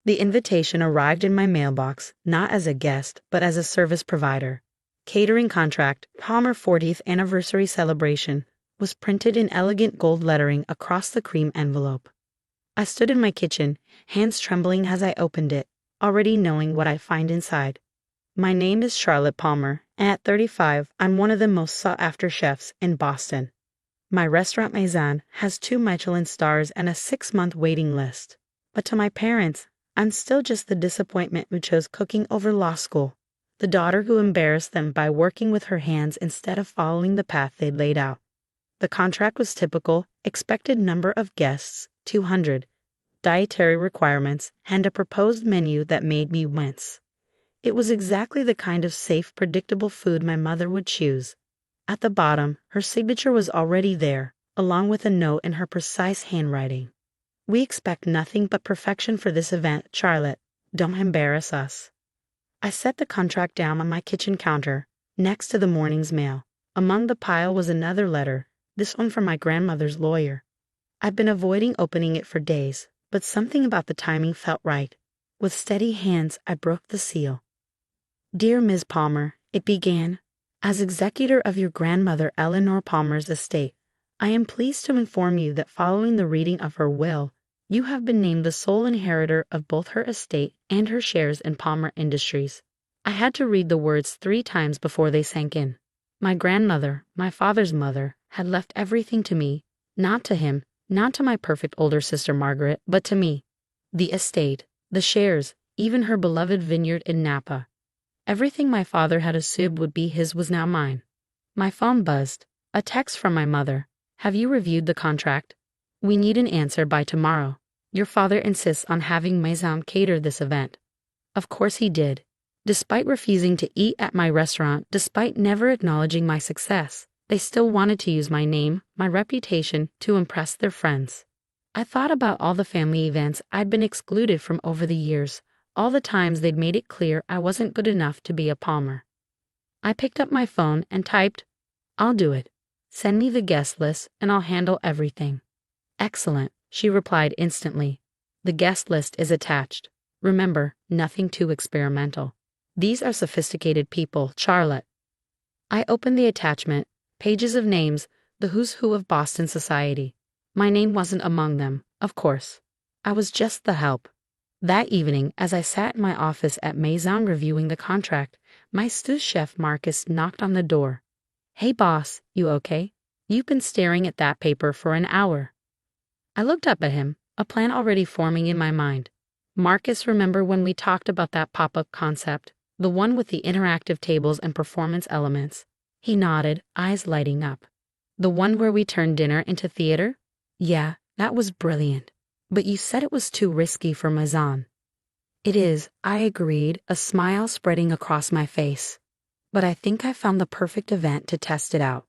The invitation arrived in my mailbox, not as a guest, but as a service provider. Catering contract, Palmer 40th anniversary celebration, was printed in elegant gold lettering across the cream envelope. I stood in my kitchen, hands trembling as I opened it, already knowing what I'd find inside. My name is Charlotte Palmer, and at 35, I'm one of the most sought-after chefs in Boston. My restaurant Maison has 2 Michelin stars and a 6-month waiting list. But to my parents, I'm still just the disappointment who chose cooking over law school, the daughter who embarrassed them by working with her hands instead of following the path they'd laid out. The contract was typical, expected number of guests, 200, dietary requirements, and a proposed menu that made me wince. It was exactly the kind of safe, predictable food my mother would choose. At the bottom, her signature was already there, along with a note in her precise handwriting. We expect nothing but perfection for this event, Charlotte. Don't embarrass us. I set the contract down on my kitchen counter, next to the morning's mail. Among the pile was another letter, this one from my grandmother's lawyer. I'd been avoiding opening it for days, but something about the timing felt right. With steady hands, I broke the seal. Dear Ms. Palmer, it began, as executor of your grandmother Eleanor Palmer's estate, I am pleased to inform you that following the reading of her will, you have been named the sole inheritor of both her estate and her shares in Palmer Industries. I had to read the words 3 times before they sank in. My grandmother, my father's mother, had left everything to me, not to him, not to my perfect older sister Margaret, but to me. The estate, the shares, even her beloved vineyard in Napa. Everything my father had assumed would be his was now mine. My phone buzzed. A text from my mother. Have you reviewed the contract? We need an answer by tomorrow. Your father insists on having Maison cater this event. Of course he did. Despite refusing to eat at my restaurant, despite never acknowledging my success, they still wanted to use my name, my reputation, to impress their friends. I thought about all the family events I'd been excluded from over the years, all the times they'd made it clear I wasn't good enough to be a Palmer. I picked up my phone and typed, "I'll do it. Send me the guest list and I'll handle everything." "Excellent," she replied instantly. "The guest list is attached. Remember, nothing too experimental. These are sophisticated people, Charlotte." I opened the attachment, pages of names, the who's who of Boston society. My name wasn't among them, of course. I was just the help. That evening, as I sat in my office at Maison reviewing the contract, my sous chef Marcus knocked on the door. "Hey boss, you okay? You've been staring at that paper for an hour." I looked up at him, a plan already forming in my mind. "Marcus, remember when we talked about that pop-up concept, the one with the interactive tables and performance elements?" He nodded, eyes lighting up. "The one where we turned dinner into theater?" "Yeah, that was brilliant. But you said it was too risky for Maison." "It is," I agreed, a smile spreading across my face. "But I think I found the perfect event to test it out."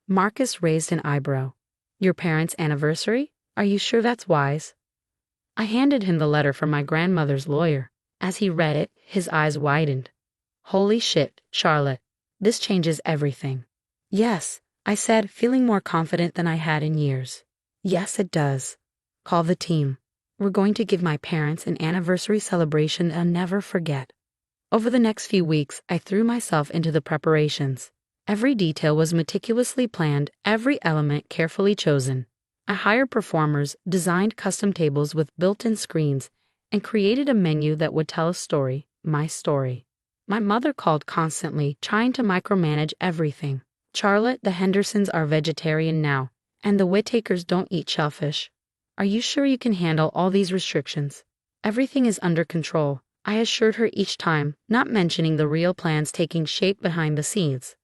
Marcus raised an eyebrow. "Your parents' anniversary? Are you sure that's wise?" I handed him the letter from my grandmother's lawyer. As he read it, his eyes widened. "Holy shit, Charlotte. This changes everything." "Yes," I said, feeling more confident than I had in years. "Yes, it does. Call the team. We're going to give my parents an anniversary celebration they'll never forget." Over the next few weeks, I threw myself into the preparations. Every detail was meticulously planned, every element carefully chosen. I hired performers, designed custom tables with built-in screens, and created a menu that would tell a story, my story. My mother called constantly, trying to micromanage everything. "Charlotte, the Hendersons are vegetarian now, and the Whittakers don't eat shellfish. Are you sure you can handle all these restrictions?" "Everything is under control," I assured her each time, not mentioning the real plans taking shape behind the scenes.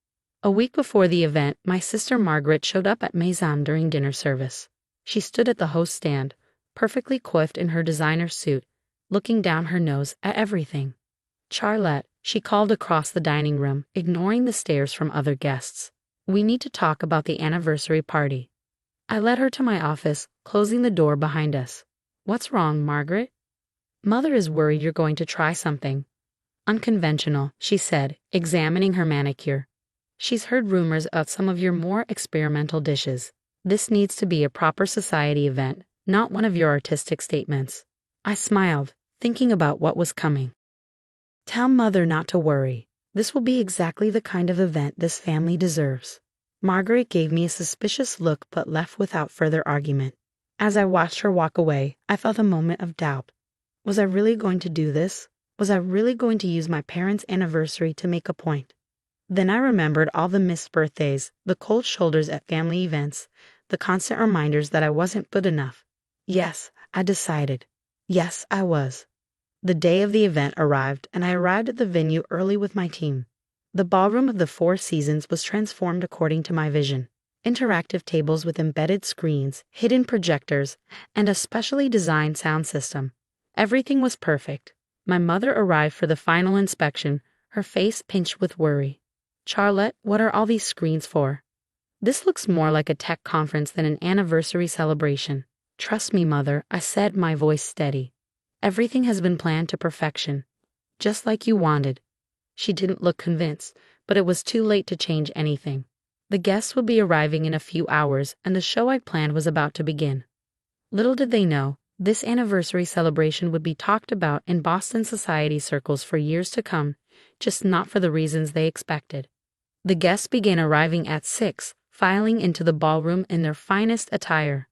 A week before the event, my sister Margaret showed up at Maison during dinner service. She stood at the host stand, perfectly coiffed in her designer suit, looking down her nose at everything. "Charlotte," she called across the dining room, ignoring the stares from other guests. "We need to talk about the anniversary party." I led her to my office, closing the door behind us. "What's wrong, Margaret?" "Mother is worried you're going to try something unconventional," she said, examining her manicure. "She's heard rumors about some of your more experimental dishes. This needs to be a proper society event, not one of your artistic statements." I smiled, thinking about what was coming. Tell Mother not to worry. This will be exactly the kind of event this family deserves. Margaret gave me a suspicious look but left without further argument. As I watched her walk away, I felt a moment of doubt. Was I really going to do this? Was I really going to use my parents' anniversary to make a point? Then I remembered all the missed birthdays, the cold shoulders at family events, the constant reminders that I wasn't good enough. Yes, I decided. Yes, I was. The day of the event arrived, and I arrived at the venue early with my team. The ballroom of the Four Seasons was transformed according to my vision. Interactive tables with embedded screens, hidden projectors, and a specially designed sound system. Everything was perfect. My mother arrived for the final inspection, her face pinched with worry. "Charlotte, what are all these screens for?" "This looks more like a tech conference than an anniversary celebration." "Trust me, Mother," I said, my voice steady. "Everything has been planned to perfection. Just like you wanted." She didn't look convinced, but it was too late to change anything. The guests would be arriving in a few hours, and the show I'd planned was about to begin. Little did they know, this anniversary celebration would be talked about in Boston society circles for years to come, just not for the reasons they expected. The guests began arriving at 6, filing into the ballroom in their finest attire.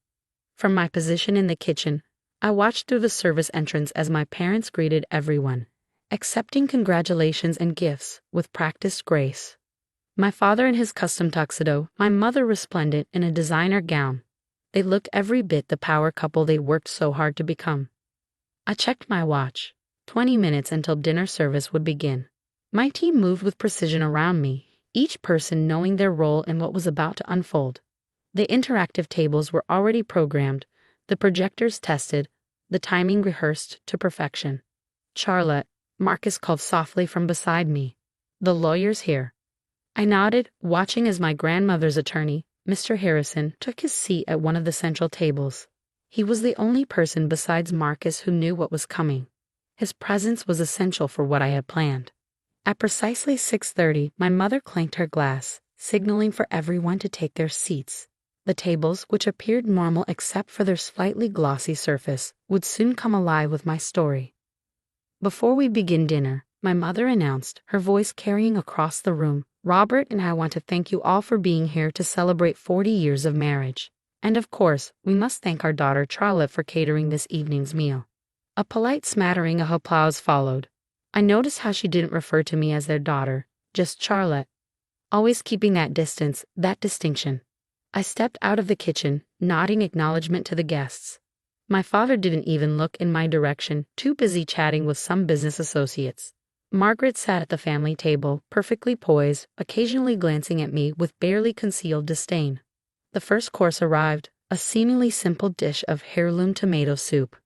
From my position in the kitchen, I watched through the service entrance as my parents greeted everyone, accepting congratulations and gifts with practiced grace. My father in his custom tuxedo, my mother resplendent in a designer gown. They looked every bit the power couple they worked so hard to become. I checked my watch. 20 minutes until dinner service would begin. My team moved with precision around me, each person knowing their role in what was about to unfold. The interactive tables were already programmed, the projectors tested, the timing rehearsed to perfection. "Charlotte," Marcus called softly from beside me. "The lawyer's here." I nodded, watching as my grandmother's attorney, Mr. Harrison, took his seat at one of the central tables. He was the only person besides Marcus who knew what was coming. His presence was essential for what I had planned. At precisely 6:30, my mother clanked her glass, signaling for everyone to take their seats. The tables, which appeared normal except for their slightly glossy surface, would soon come alive with my story. "Before we begin dinner," my mother announced, her voice carrying across the room, "Robert and I want to thank you all for being here to celebrate 40 years of marriage. And of course, we must thank our daughter Charlotte for catering this evening's meal." A polite smattering of applause followed. I noticed how she didn't refer to me as their daughter, just Charlotte. Always keeping that distance, that distinction. I stepped out of the kitchen, nodding acknowledgement to the guests. My father didn't even look in my direction, too busy chatting with some business associates. Margaret sat at the family table, perfectly poised, occasionally glancing at me with barely concealed disdain. The first course arrived, a seemingly simple dish of heirloom tomato soup.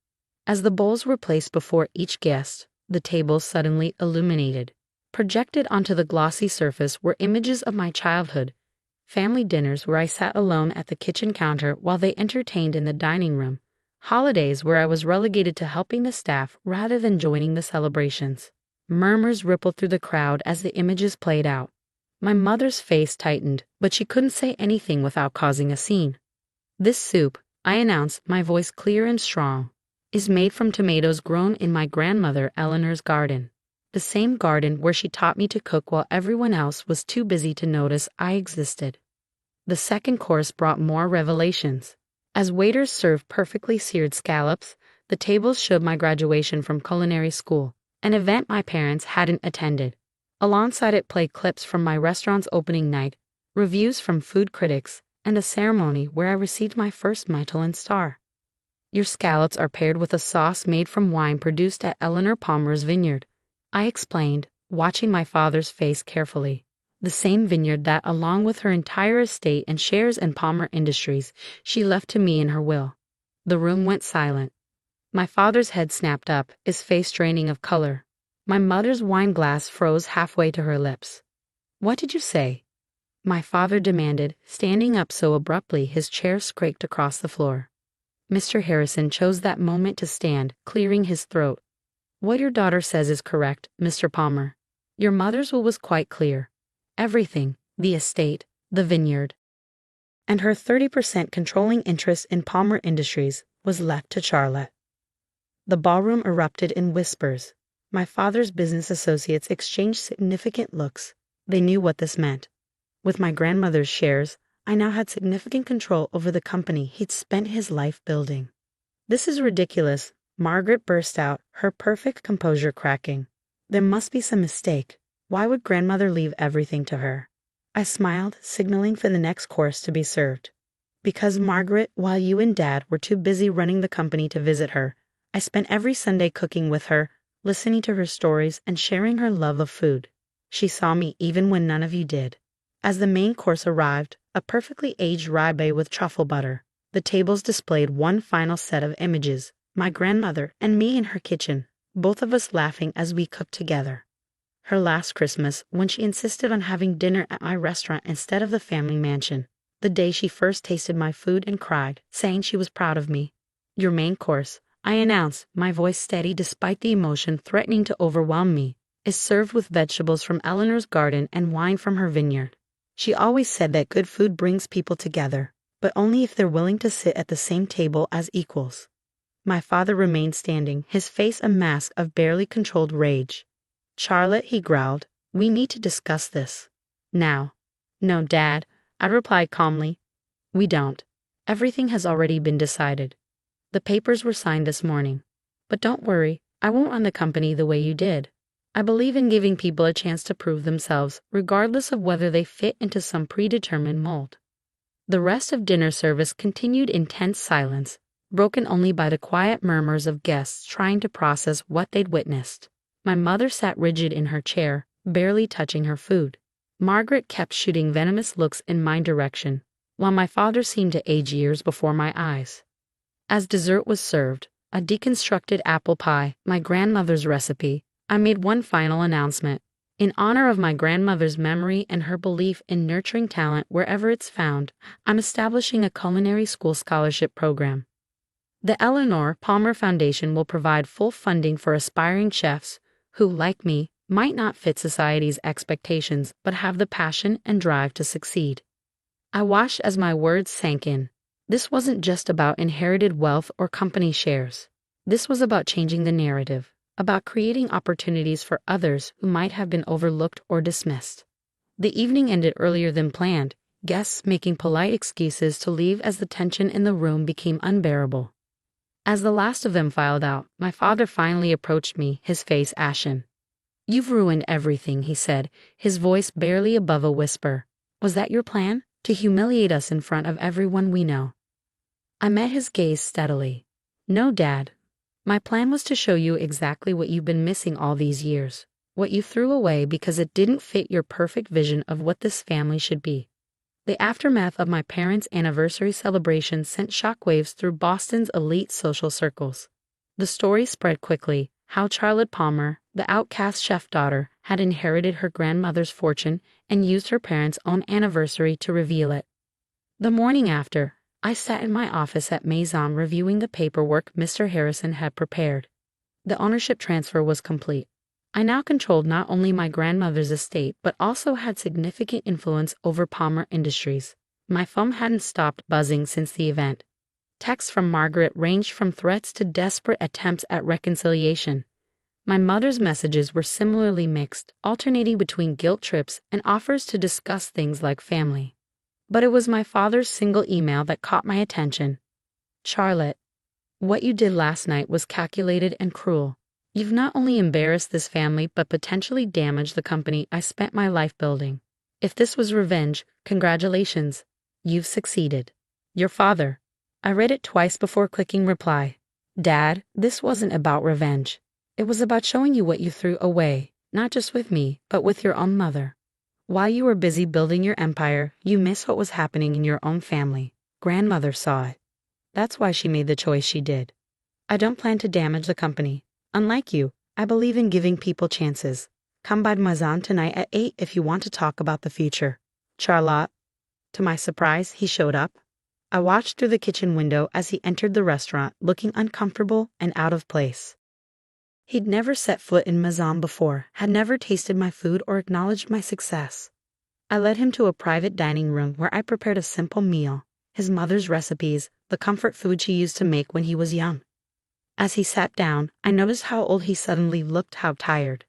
As the bowls were placed before each guest, the table suddenly illuminated. Projected onto the glossy surface were images of my childhood, family dinners where I sat alone at the kitchen counter while they entertained in the dining room, holidays where I was relegated to helping the staff rather than joining the celebrations. Murmurs rippled through the crowd as the images played out. My mother's face tightened, but she couldn't say anything without causing a scene. "This soup," I announced, my voice clear and strong, "is made from tomatoes grown in my grandmother Eleanor's garden. The same garden where she taught me to cook while everyone else was too busy to notice I existed." The second course brought more revelations. As waiters served perfectly seared scallops, the tables showed my graduation from culinary school, an event my parents hadn't attended. Alongside it played clips from my restaurant's opening night, reviews from food critics, and a ceremony where I received my first Michelin star. "Your scallops are paired with a sauce made from wine produced at Eleanor Palmer's vineyard," I explained, watching my father's face carefully. The same vineyard that, along with her entire estate and shares in Palmer Industries, she left to me in her will. The room went silent. My father's head snapped up, his face draining of color. My mother's wine glass froze halfway to her lips. "What did you say?" my father demanded, standing up so abruptly his chair scraped across the floor. Mr. Harrison chose that moment to stand, clearing his throat. "What your daughter says is correct, Mr. Palmer. Your mother's will was quite clear. Everything, the estate, the vineyard, and her 30% controlling interest in Palmer Industries was left to Charlotte." The ballroom erupted in whispers. My father's business associates exchanged significant looks. They knew what this meant. With my grandmother's shares, I now had significant control over the company he'd spent his life building. "This is ridiculous," Margaret burst out, her perfect composure cracking. "There must be some mistake. Why would grandmother leave everything to her?" I smiled, signaling for the next course to be served. "Because, Margaret, while you and Dad were too busy running the company to visit her, I spent every Sunday cooking with her, listening to her stories and sharing her love of food. She saw me even when none of you did." As the main course arrived, a perfectly aged ribeye with truffle butter, the tables displayed one final set of images, my grandmother and me in her kitchen, both of us laughing as we cooked together. Her last Christmas, when she insisted on having dinner at my restaurant instead of the family mansion. The day she first tasted my food and cried, saying she was proud of me. "Your main course," I announced, my voice steady despite the emotion threatening to overwhelm me, "is served with vegetables from Eleanor's garden and wine from her vineyard." She always said that good food brings people together, but only if they're willing to sit at the same table as equals. My father remained standing, his face a mask of barely controlled rage. "Charlotte," he growled, "we need to discuss this. Now." "No, Dad," I replied calmly. "We don't. Everything has already been decided. The papers were signed this morning. But don't worry, I won't run the company the way you did. I believe in giving people a chance to prove themselves, regardless of whether they fit into some predetermined mold." The rest of dinner service continued in tense silence, broken only by the quiet murmurs of guests trying to process what they'd witnessed. My mother sat rigid in her chair, barely touching her food. Margaret kept shooting venomous looks in my direction, while my father seemed to age years before my eyes. As dessert was served, a deconstructed apple pie, my grandmother's recipe, I made one final announcement. In honor of my grandmother's memory and her belief in nurturing talent wherever it's found, I'm establishing a culinary school scholarship program. The Eleanor Palmer Foundation will provide full funding for aspiring chefs who, like me, might not fit society's expectations but have the passion and drive to succeed. I watched as my words sank in. This wasn't just about inherited wealth or company shares. This was about changing the narrative, about creating opportunities for others who might have been overlooked or dismissed. The evening ended earlier than planned, guests making polite excuses to leave as the tension in the room became unbearable. As the last of them filed out, my father finally approached me, his face ashen. "You've ruined everything," he said, his voice barely above a whisper. "Was that your plan? To humiliate us in front of everyone we know?" I met his gaze steadily. "No, Dad. My plan was to show you exactly what you've been missing all these years, what you threw away because it didn't fit your perfect vision of what this family should be." The aftermath of my parents' anniversary celebration sent shockwaves through Boston's elite social circles. The story spread quickly, how Charlotte Palmer, the outcast chef daughter, had inherited her grandmother's fortune and used her parents' own anniversary to reveal it. The morning after, I sat in my office at Maison reviewing the paperwork Mr. Harrison had prepared. The ownership transfer was complete. I now controlled not only my grandmother's estate but also had significant influence over Palmer Industries. My phone hadn't stopped buzzing since the event. Texts from Margaret ranged from threats to desperate attempts at reconciliation. My mother's messages were similarly mixed, alternating between guilt trips and offers to discuss things like family. But it was my father's single email that caught my attention. "Charlotte, what you did last night was calculated and cruel. You've not only embarrassed this family but potentially damaged the company I spent my life building. If this was revenge, congratulations. You've succeeded. Your father." I read it twice before clicking reply. "Dad, this wasn't about revenge. It was about showing you what you threw away, not just with me, but with your own mother. While you were busy building your empire, you missed what was happening in your own family. Grandmother saw it. That's why she made the choice she did. I don't plan to damage the company. Unlike you, I believe in giving people chances. Come by Maison tonight at 8 if you want to talk about the future. Charlotte." To my surprise, he showed up. I watched through the kitchen window as he entered the restaurant, looking uncomfortable and out of place. He'd never set foot in Maison before, had never tasted my food or acknowledged my success. I led him to a private dining room where I prepared a simple meal, his mother's recipes, the comfort food she used to make when he was young. As he sat down, I noticed how old he suddenly looked, how tired.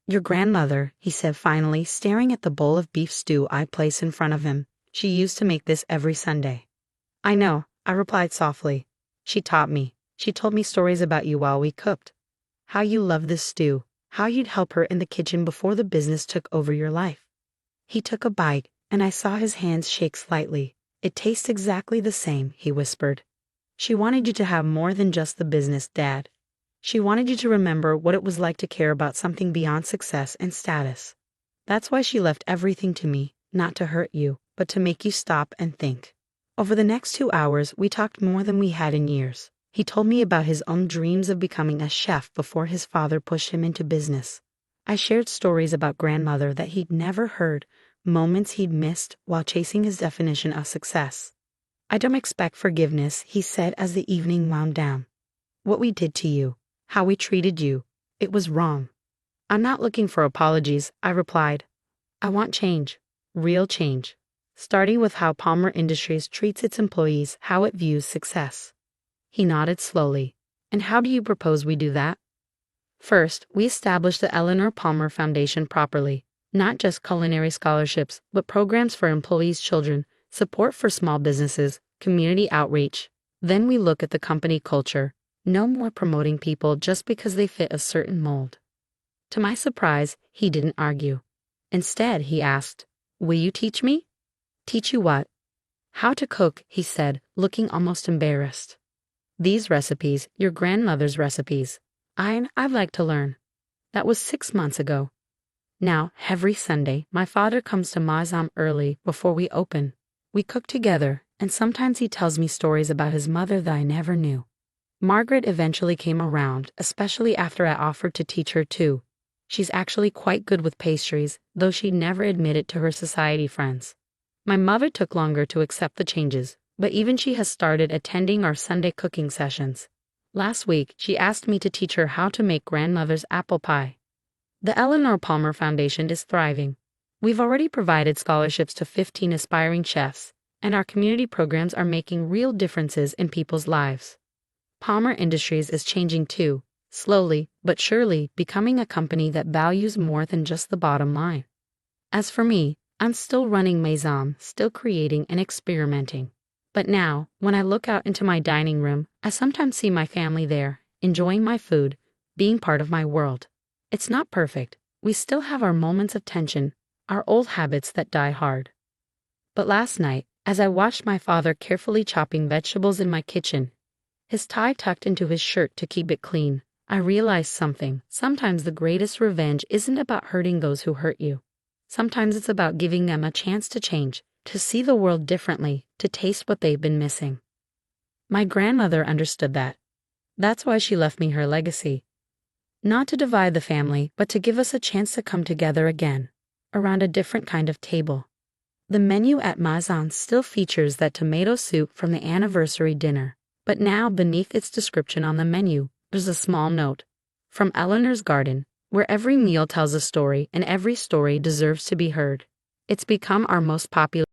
Your grandmother, he said finally, staring at the bowl of beef stew I placed in front of him. She used to make this every Sunday. I know, I replied softly. She taught me. She told me stories about you while we cooked. How you loved this stew, how you'd help her in the kitchen before the business took over your life. He took a bite, and I saw his hands shake slightly. It tastes exactly the same, he whispered. She wanted you to have more than just the business, Dad. She wanted you to remember what it was like to care about something beyond success and status. That's why she left everything to me, not to hurt you, but to make you stop and think. Over the next 2 hours, we talked more than we had in years. He told me about his own dreams of becoming a chef before his father pushed him into business. I shared stories about grandmother that he'd never heard, moments he'd missed while chasing his definition of success. I don't expect forgiveness, he said as the evening wound down. What we did to you, how we treated you, it was wrong. I'm not looking for apologies, I replied. I want change, real change, starting with how Palmer Industries treats its employees, how it views success. He nodded slowly. And how do you propose we do that? First, we establish the Eleanor Palmer Foundation properly, not just culinary scholarships, but programs for employees' children, support for small businesses, community outreach. Then we look at the company culture. No more promoting people just because they fit a certain mold. To my surprise, he didn't argue. Instead, he asked, "Will you teach me?" "Teach you what?" "How to cook," he said, looking almost embarrassed. "These recipes, your grandmother's recipes. I'd like to learn." That was 6 months ago. Now, every Sunday, my father comes to Maison early before we open. We cook together, and sometimes he tells me stories about his mother that I never knew. Margaret eventually came around, especially after I offered to teach her too. She's actually quite good with pastries, though she'd never admit it to her society friends. My mother took longer to accept the changes, but even she has started attending our Sunday cooking sessions. Last week, she asked me to teach her how to make grandmother's apple pie. The Eleanor Palmer Foundation is thriving. We've already provided scholarships to 15 aspiring chefs, and our community programs are making real differences in people's lives. Palmer Industries is changing too, slowly but surely becoming a company that values more than just the bottom line. As for me, I'm still running Maison, still creating and experimenting. But now, when I look out into my dining room, I sometimes see my family there, enjoying my food, being part of my world. It's not perfect. We still have our moments of tension, our old habits that die hard. But last night, as I watched my father carefully chopping vegetables in my kitchen, his tie tucked into his shirt to keep it clean, I realized something. Sometimes the greatest revenge isn't about hurting those who hurt you. Sometimes it's about giving them a chance to change, to see the world differently, to taste what they've been missing. My grandmother understood that. That's why she left me her legacy. Not to divide the family, but to give us a chance to come together again, around a different kind of table. The menu at Maison still features that tomato soup from the anniversary dinner, but now beneath its description on the menu, there's a small note. From Eleanor's Garden, where every meal tells a story and every story deserves to be heard. It's become our most popular